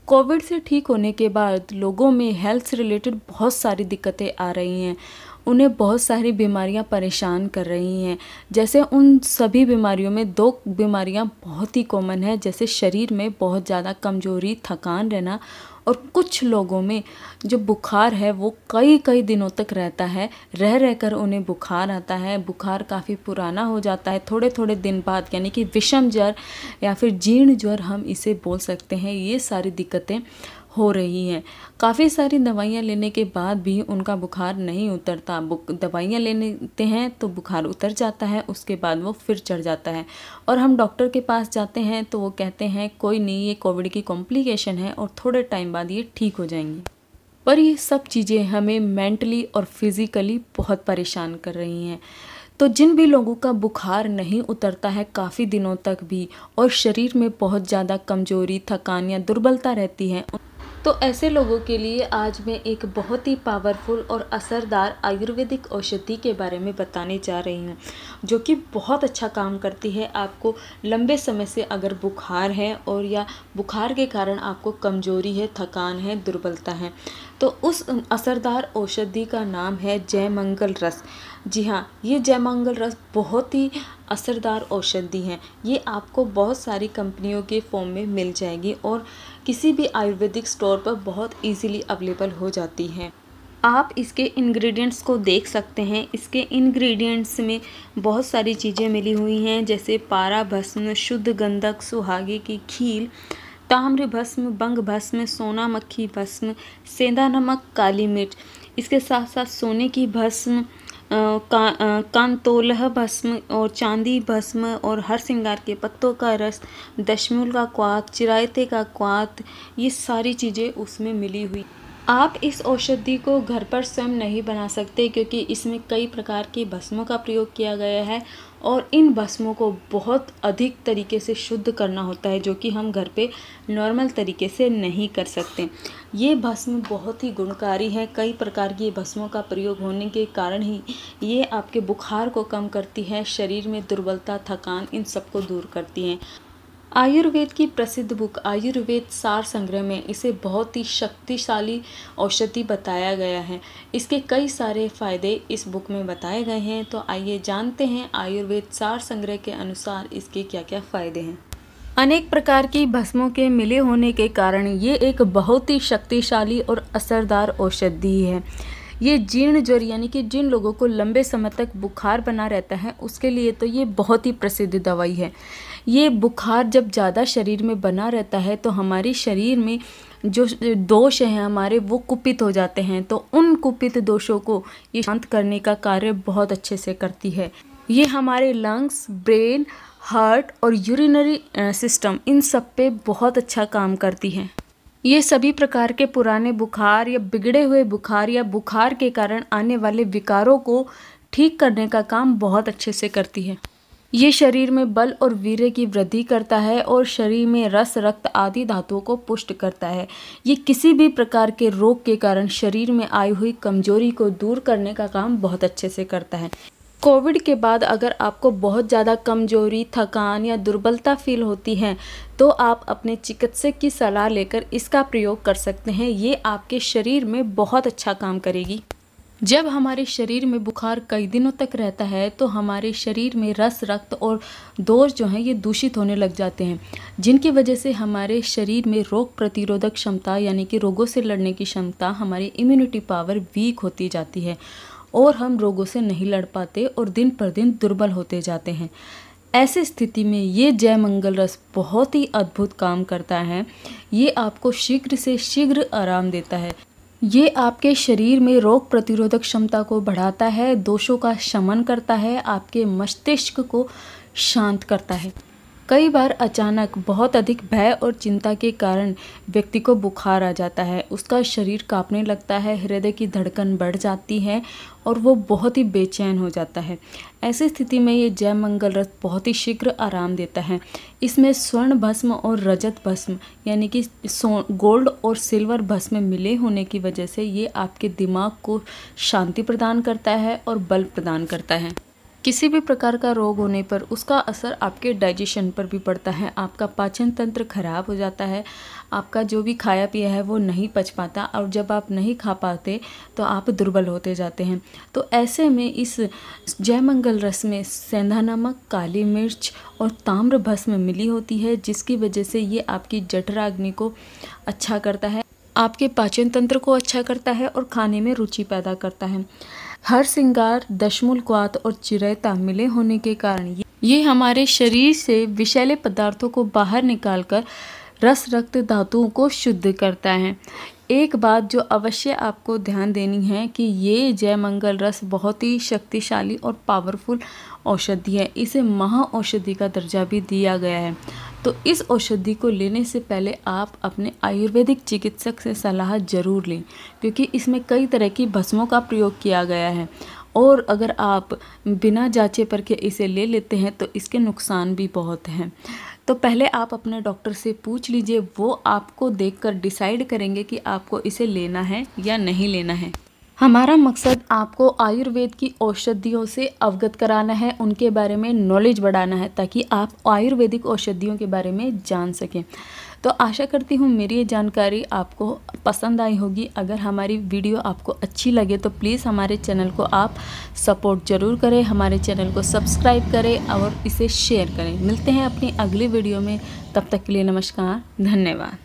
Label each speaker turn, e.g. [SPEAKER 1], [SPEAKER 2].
[SPEAKER 1] Covid से ठीक होने के बाद लोगों में हेल्थ से रिलेटेड बहुत सारी दिक्कतें आ रही हैं। उन्हें बहुत सारी बीमारियां परेशान कर रही हैं। जैसे उन सभी बीमारियों में 2 बीमारियां बहुत ही कॉमन है, जैसे शरीर में बहुत ज़्यादा कमज़ोरी, थकान रहना, और कुछ लोगों में जो बुखार है वो कई कई दिनों तक रहता है। रह रहकर उन्हें बुखार आता है। बुखार काफ़ी पुराना हो जाता है थोड़े थोड़े दिन बाद, यानी कि विषम ज्वर या फिर जीर्ण ज्वर हम इसे बोल सकते हैं। ये सारी दिक्कतें हो रही हैं। काफ़ी सारी दवाइयाँ लेने के बाद भी उनका बुखार नहीं उतरता। दवाइयाँ लेते हैं तो बुखार उतर जाता है, उसके बाद वो फिर चढ़ जाता है और हम डॉक्टर के पास जाते हैं तो वो कहते हैं कोई नहीं, ये कोविड की कॉम्प्लिकेशन है और थोड़े टाइम बाद ये ठीक हो जाएंगी। पर ये सब चीज़ें हमें मेंटली और फिज़िकली बहुत परेशान कर रही हैं। तो जिन भी लोगों का बुखार नहीं उतरता है काफ़ी दिनों तक भी, और शरीर में बहुत ज़्यादा कमज़ोरी, थकान या दुर्बलता रहती है, तो ऐसे लोगों के लिए आज मैं एक बहुत ही पावरफुल और असरदार आयुर्वेदिक औषधि के बारे में बताने जा रही हूँ, जो कि बहुत अच्छा काम करती है। आपको लंबे समय से अगर बुखार है और या बुखार के कारण आपको कमज़ोरी है, थकान है, दुर्बलता है, तो उस असरदार औषधि का नाम है जयमंगल रस। जी हाँ, ये जयमंगल रस बहुत ही असरदार औषधि हैं। ये आपको बहुत सारी कंपनियों के फॉर्म में मिल जाएगी और किसी भी आयुर्वेदिक स्टोर पर बहुत इजीली अवेलेबल हो जाती है। आप इसके इंग्रेडिएंट्स को देख सकते हैं। इसके इंग्रेडिएंट्स में बहुत सारी चीज़ें मिली हुई हैं, जैसे पारा भस्म, शुद्ध गंधक, सुहागे की खील, ताम्र भस्म, बंग भस्म, सोना मक्खी भस्म, सेंधा नमक, काली मिर्च। इसके साथ साथ सोने की भस्म, कांतोलह भस्म और चांदी भस्म और हर श्रृंगार के पत्तों का रस, दशमूल का क्वाथ, चिरायते का क्वाथ, ये सारी चीज़ें उसमें मिली हुई। आप इस औषधि को घर पर स्वयं नहीं बना सकते, क्योंकि इसमें कई प्रकार की भस्मों का प्रयोग किया गया है और इन भस्मों को बहुत अधिक तरीके से शुद्ध करना होता है, जो कि हम घर पे नॉर्मल तरीके से नहीं कर सकते। ये भस्म बहुत ही गुणकारी है। कई प्रकार की भस्मों का प्रयोग होने के कारण ही ये आपके बुखार को कम करती है, शरीर में दुर्बलता, थकान, इन सबको दूर करती हैं। आयुर्वेद की प्रसिद्ध बुक आयुर्वेद सार संग्रह में इसे बहुत ही शक्तिशाली औषधि बताया गया है। इसके कई सारे फायदे इस बुक में बताए गए हैं। तो आइए जानते हैं आयुर्वेद सार संग्रह के अनुसार इसके क्या क्या फायदे हैं। अनेक प्रकार की भस्मों के मिले होने के कारण ये एक बहुत ही शक्तिशाली और असरदार औषधि है। ये जीर्ण ज्वर, यानी कि जिन लोगों को लंबे समय तक बुखार बना रहता है उसके लिए तो ये बहुत ही प्रसिद्ध दवाई है। ये बुखार जब ज़्यादा शरीर में बना रहता है तो हमारे शरीर में जो दोष हैं हमारे, वो कुपित हो जाते हैं, तो उन कुपित दोषों को ये शांत करने का कार्य बहुत अच्छे से करती है। ये हमारे लंग्स, ब्रेन, हार्ट और यूरिनरी सिस्टम, इन सब पे बहुत अच्छा काम करती है। ये सभी प्रकार के पुराने बुखार या बिगड़े हुए बुखार या बुखार के कारण आने वाले विकारों को ठीक करने का काम बहुत अच्छे से करती है। ये शरीर में बल और वीर्य की वृद्धि करता है और शरीर में रस, रक्त आदि धातुओं को पुष्ट करता है। ये किसी भी प्रकार के रोग के कारण शरीर में आई हुई कमजोरी को दूर करने का काम बहुत अच्छे से करता है। कोविड के बाद अगर आपको बहुत ज़्यादा कमजोरी, थकान या दुर्बलता फील होती है तो आप अपने चिकित्सक की सलाह लेकर इसका प्रयोग कर सकते हैं। ये आपके शरीर में बहुत अच्छा काम करेगी। जब हमारे शरीर में बुखार कई दिनों तक रहता है तो हमारे शरीर में रस, रक्त और दोष जो हैं ये दूषित होने लग जाते हैं, जिनकी वजह से हमारे शरीर में रोग प्रतिरोधक क्षमता, यानी कि रोगों से लड़ने की क्षमता, हमारी इम्यूनिटी पावर वीक होती जाती है और हम रोगों से नहीं लड़ पाते और दिन पर दिन दुर्बल होते जाते हैं। ऐसी स्थिति में ये जयमंगल रस बहुत ही अद्भुत काम करता है। ये आपको शीघ्र से शीघ्र आराम देता है। ये आपके शरीर में रोग प्रतिरोधक क्षमता को बढ़ाता है, दोषों का शमन करता है, आपके मस्तिष्क को शांत करता है। कई बार अचानक बहुत अधिक भय और चिंता के कारण व्यक्ति को बुखार आ जाता है, उसका शरीर कांपने लगता है, हृदय की धड़कन बढ़ जाती है और वो बहुत ही बेचैन हो जाता है। ऐसी स्थिति में ये जयमंगल रस बहुत ही शीघ्र आराम देता है। इसमें स्वर्ण भस्म और रजत भस्म, यानी कि गोल्ड और सिल्वर भस्म मिले होने की वजह से ये आपके दिमाग को शांति प्रदान करता है और बल प्रदान करता है। किसी भी प्रकार का रोग होने पर उसका असर आपके डाइजेशन पर भी पड़ता है। आपका पाचन तंत्र खराब हो जाता है, आपका जो भी खाया पिया है वो नहीं पच पाता, और जब आप नहीं खा पाते तो आप दुर्बल होते जाते हैं। तो ऐसे में इस जयमंगल रस में सेंधा नमक, काली मिर्च और ताम्र भस्म मिली होती है, जिसकी वजह से ये आपकी जठराग्नि को अच्छा करता है, आपके पाचन तंत्र को अच्छा करता है और खाने में रुचि पैदा करता है। हरसिंगार, दशमूल क्वाथ और चिरैता मिले होने के कारण ये हमारे शरीर से विषैले पदार्थों को बाहर निकालकर रस रक्त धातुओं को शुद्ध करता है। एक बात जो अवश्य आपको ध्यान देनी है कि ये जयमंगल रस बहुत ही शक्तिशाली और पावरफुल औषधि है। इसे महा औषधि का दर्जा भी दिया गया है। तो इस औषधि को लेने से पहले आप अपने आयुर्वेदिक चिकित्सक से सलाह जरूर लें, क्योंकि इसमें कई तरह की भस्मों का प्रयोग किया गया है, और अगर आप बिना जांचे परखे इसे ले लेते हैं तो इसके नुकसान भी बहुत हैं। तो पहले आप अपने डॉक्टर से पूछ लीजिए, वो आपको देखकर डिसाइड करेंगे कि आपको इसे लेना है या नहीं लेना है। हमारा मकसद आपको आयुर्वेद की औषधियों से अवगत कराना है, उनके बारे में नॉलेज बढ़ाना है, ताकि आप आयुर्वेदिक औषधियों के बारे में जान सकें। तो आशा करती हूँ मेरी ये जानकारी आपको पसंद आई होगी। अगर हमारी वीडियो आपको अच्छी लगे तो प्लीज़ हमारे चैनल को आप सपोर्ट ज़रूर करें, हमारे चैनल को सब्सक्राइब करें और इसे शेयर करें। मिलते हैं अपनी अगली वीडियो में, तब तक के लिए नमस्कार, धन्यवाद।